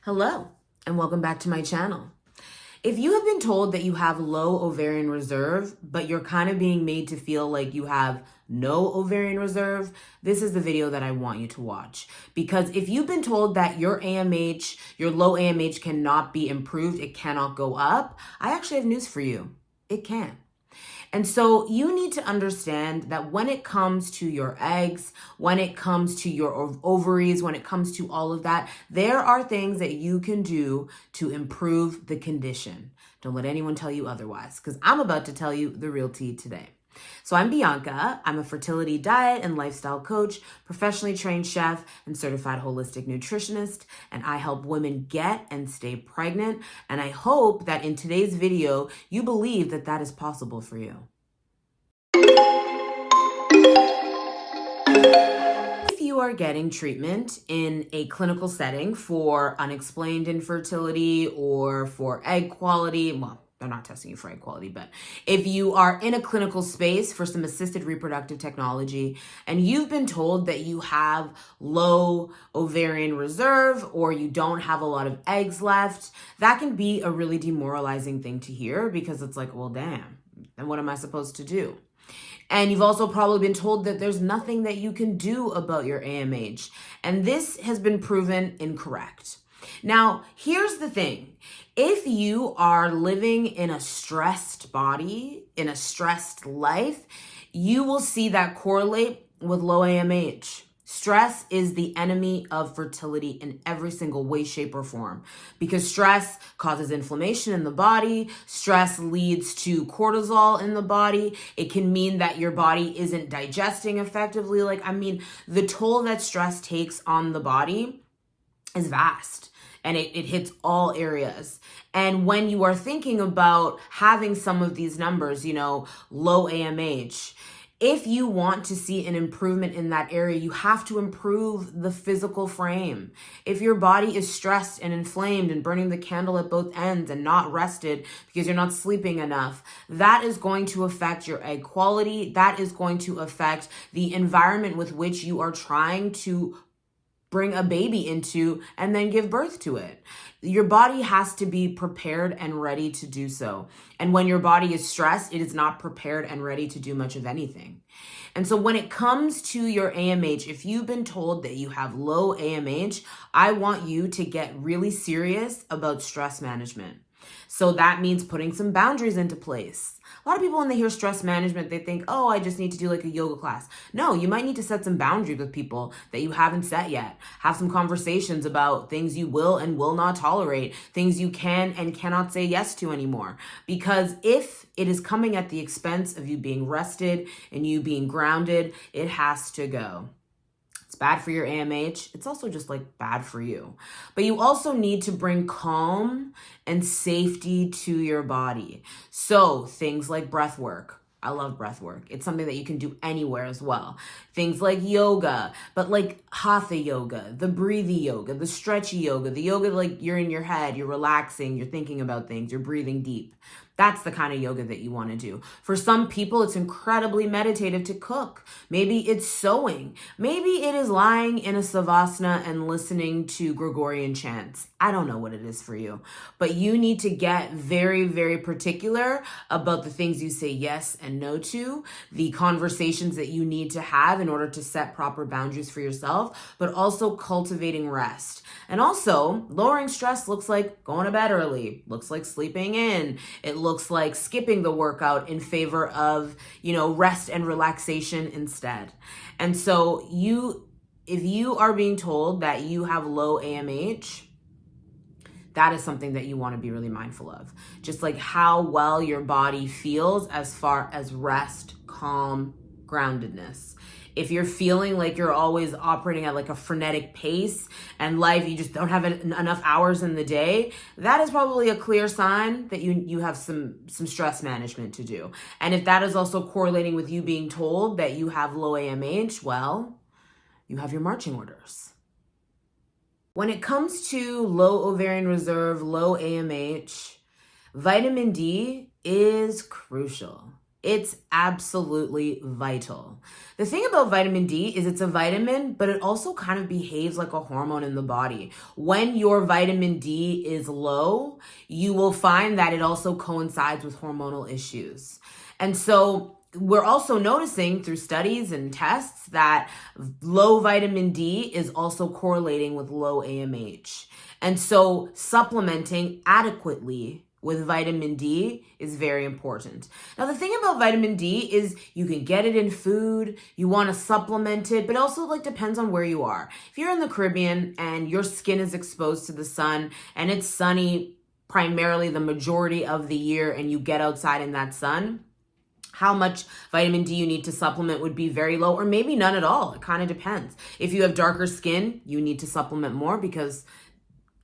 Hello, and welcome back to my channel. If you have been told that you have low ovarian reserve, but you're kind of being made to feel like you have no ovarian reserve, this is the video that I want you to watch. Because if you've been told that your AMH, your low AMH cannot be improved, it cannot go up, I actually have news for you. It can. And so you need to understand that when it comes to your eggs, when it comes to your ovaries, when it comes to all of that, there are things that you can do to improve the condition. Don't let anyone tell you otherwise, because I'm about to tell you the real tea today. So I'm Bianca. I'm a fertility diet and lifestyle coach, professionally trained chef, and certified holistic nutritionist. And I help women get and stay pregnant. And I hope that in today's video, you believe that that is possible for you. If you are getting treatment in a clinical setting for unexplained infertility or for egg quality, well, they're not testing you for egg quality, but if you are in a clinical space for some assisted reproductive technology and you've been told that you have low ovarian reserve or you don't have a lot of eggs left, that can be a really demoralizing thing to hear because it's like, well, damn, then what am I supposed to do? And you've also probably been told that there's nothing that you can do about your AMH. And this has been proven incorrect. Now, here's the thing. If you are living in a stressed body, in a stressed life, you will see that correlate with low AMH. Stress is the enemy of fertility in every single way, shape, or form because stress causes inflammation in the body. Stress leads to cortisol in the body. It can mean that your body isn't digesting effectively. The toll that stress takes on the body is vast. And it hits all areas. And when you are thinking about having some of these numbers, low AMH, if you want to see an improvement in that area, you have to improve the physical frame. If your body is stressed and inflamed and burning the candle at both ends and not rested because you're not sleeping enough, that is going to affect your egg quality. That is going to affect the environment with which you are trying to bring a baby into and then give birth to it. Your body has to be prepared and ready to do so. And when your body is stressed, it is not prepared and ready to do much of anything. And so when it comes to your AMH, if you've been told that you have low AMH, I want you to get really serious about stress management. So that means putting some boundaries into place. A lot of people, when they hear stress management, they think, oh, I just need to do like a yoga class. No, you might need to set some boundaries with people that you haven't set yet. Have some conversations about things you will and will not tolerate, things you can and cannot say yes to anymore. Because if it is coming at the expense of you being rested and you being grounded, it has to go. It's bad for your AMH. It's also just bad for you. But you also need to bring calm and safety to your body. So things like breath work. I love breath work. It's something that you can do anywhere as well. Things like yoga, but like hatha yoga, the breathy yoga, the stretchy yoga, the yoga you're in your head, you're relaxing, you're thinking about things, you're breathing deep. That's the kind of yoga that you want to do. For some people, it's incredibly meditative to cook. Maybe it's sewing. Maybe it is lying in a savasana and listening to Gregorian chants. I don't know what it is for you, but you need to get very, very particular about the things you say yes and no to, the conversations that you need to have in order to set proper boundaries for yourself, but also cultivating rest. And also, lowering stress looks like going to bed early, looks like sleeping in. It looks like skipping the workout in favor of, rest and relaxation instead. And so if you are being told that you have low AMH, that is something that you want to be really mindful of. Just like how well your body feels as far as rest, calm, groundedness. If you're feeling like you're always operating at a frenetic pace and life, you just don't have enough hours in the day, that is probably a clear sign that you have some stress management to do. And if that is also correlating with you being told that you have low AMH, well, you have your marching orders. When it comes to low ovarian reserve, low AMH, vitamin D is crucial. It's absolutely vital. The thing about vitamin D is it's a vitamin, but it also kind of behaves like a hormone in the body. When your vitamin D is low, you will find that it also coincides with hormonal issues. And so we're also noticing through studies and tests that low vitamin D is also correlating with low AMH. And so supplementing adequately with vitamin D is very important. Now, the thing about vitamin D is you can get it in food, you want to supplement it, but also like depends on where you are. If you're in the Caribbean and your skin is exposed to the sun and it's sunny primarily the majority of the year and you get outside in that sun, how much vitamin D you need to supplement would be very low or maybe none at all. It kind of depends. If you have darker skin, you need to supplement more because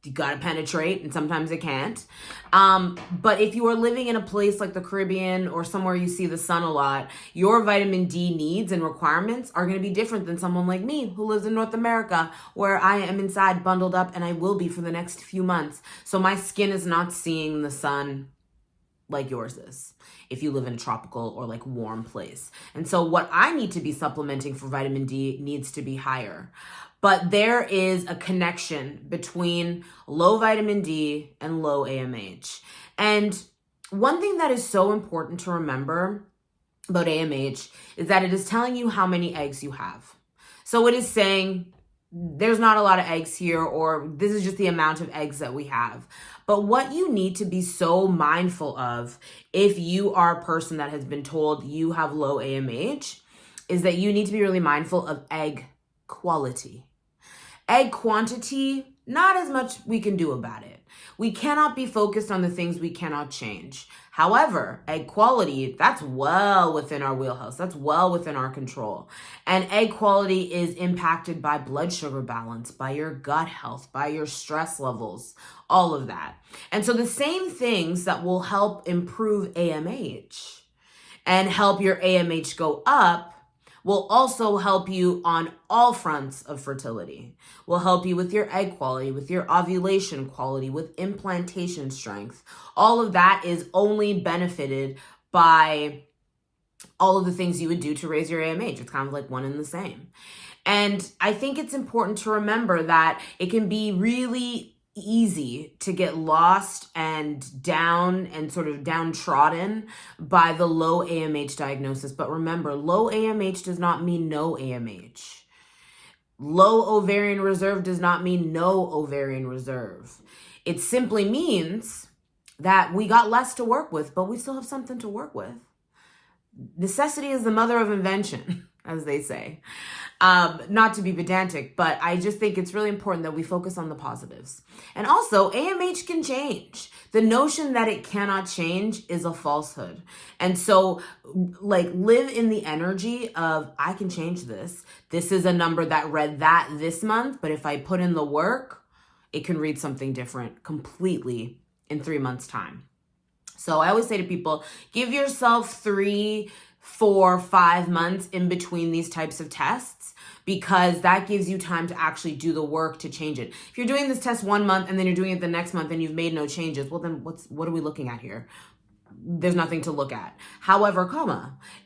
you got to penetrate and sometimes it can't. But if you are living in a place like the Caribbean or somewhere you see the sun a lot, your vitamin D needs and requirements are going to be different than someone like me who lives in North America, where I am inside bundled up and I will be for the next few months. So my skin is not seeing the sun like yours is if you live in a tropical or like warm place. And so what I need to be supplementing for vitamin D needs to be higher. But there is a connection between low vitamin D and low AMH. And one thing that is so important to remember about AMH is that it is telling you how many eggs you have. So it is saying there's not a lot of eggs here, or this is just the amount of eggs that we have. But what you need to be so mindful of if you are a person that has been told you have low AMH is that you need to be really mindful of egg quality. Egg quantity, not as much we can do about it. We cannot be focused on the things we cannot change. However, egg quality, that's well within our wheelhouse. That's well within our control. And egg quality is impacted by blood sugar balance, by your gut health, by your stress levels, all of that. And so the same things that will help improve AMH and help your AMH go up will also help you on all fronts of fertility. Will help you with your egg quality, with your ovulation quality, with implantation strength. All of that is only benefited by all of the things you would do to raise your AMH. It's kind of like one and the same. And I think it's important to remember that it can be really easy to get lost and down and sort of downtrodden by the low AMH diagnosis. But remember, low AMH does not mean no AMH. Low ovarian reserve does not mean no ovarian reserve. It simply means that we got less to work with, but we still have something to work with. Necessity is the mother of invention, as they say. Not to be pedantic, but I just think it's really important that we focus on the positives. And also, AMH can change. The notion that it cannot change is a falsehood. And so, like, live in the energy of, I can change this. This is a number that read that this month, but if I put in the work, it can read something different completely in 3 months' time. So I always say to people, give yourself 3, 4, 5 months in between these types of tests, because that gives you time to actually do the work to change it. If you're doing this test 1 month and then you're doing it the next month and you've made no changes, well then what are we looking at here? There's nothing to look at. However,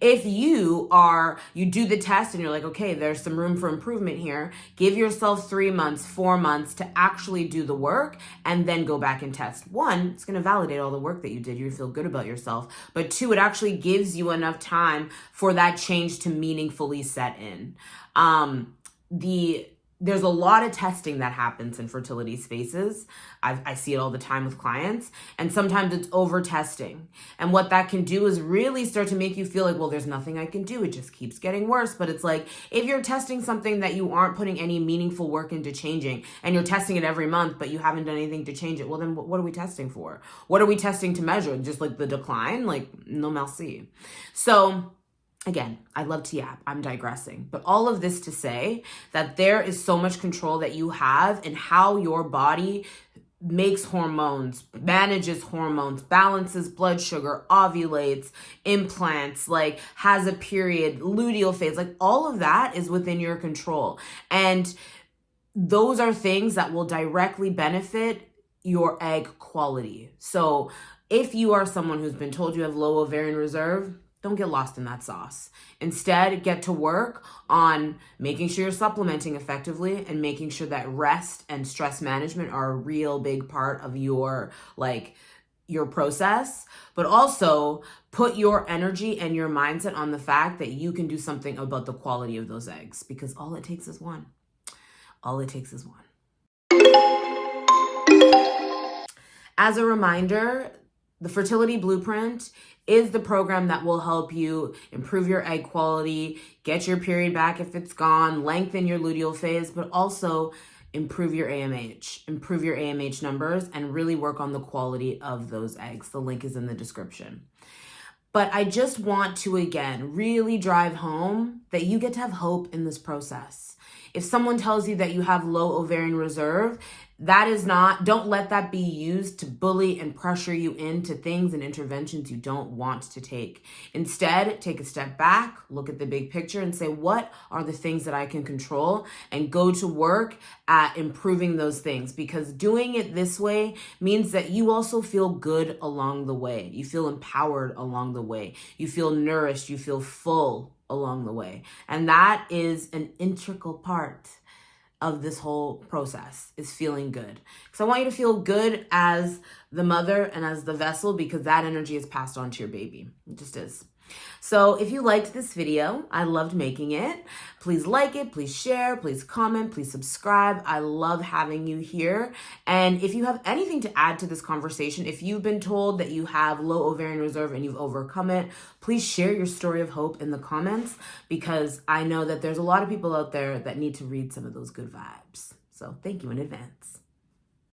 if you do the test and you're like, okay, there's some room for improvement here, give yourself 3 months, 4 months to actually do the work and then go back and test. 1, it's going to validate all the work that you did. You feel good about yourself. But 2, it actually gives you enough time for that change to meaningfully set in. There's a lot of testing that happens in fertility spaces. I see it all the time with clients, and sometimes it's over testing. And what that can do is really start to make you feel like, well, there's nothing I can do. It just keeps getting worse. But it's like, if you're testing something that you aren't putting any meaningful work into changing, and you're testing it every month, but you haven't done anything to change it, well, then what are we testing for? What are we testing to measure? Just like the decline? Like, no merci. So, again, I love to yap. I'm digressing. But all of this to say that there is so much control that you have in how your body makes hormones, manages hormones, balances blood sugar, ovulates, implants, like has a period, luteal phase, like all of that is within your control. And those are things that will directly benefit your egg quality. So if you are someone who's been told you have low ovarian reserve, Don't get lost in that sauce. Instead, get to work on making sure you're supplementing effectively and making sure that rest and stress management are a real big part of your process, but also put your energy and your mindset on the fact that you can do something about the quality of those eggs, because all it takes is one. All it takes is one. As a reminder, the Fertility Blueprint is the program that will help you improve your egg quality, get your period back if it's gone, lengthen your luteal phase, but also improve your AMH numbers, and really work on the quality of those eggs. The link is in the description. But I just want to, again, really drive home that you get to have hope in this process. If someone tells you that you have low ovarian reserve, don't let that be used to bully and pressure you into things and interventions you don't want to take. Instead, take a step back, look at the big picture and say, what are the things that I can control, and go to work at improving those things, because doing it this way means that you also feel good along the way. You feel empowered along the way. You feel nourished. You feel full along the way. And that is an integral part of this whole process, is feeling good. Because I want you to feel good as the mother and as the vessel, because that energy is passed on to your baby. It just is. So if you liked this video, I loved making it. Please like it, please share, please comment, please subscribe. I love having you here. And if you have anything to add to this conversation, if you've been told that you have low ovarian reserve and you've overcome it, please share your story of hope in the comments, because I know that there's a lot of people out there that need to read some of those good vibes. So thank you in advance.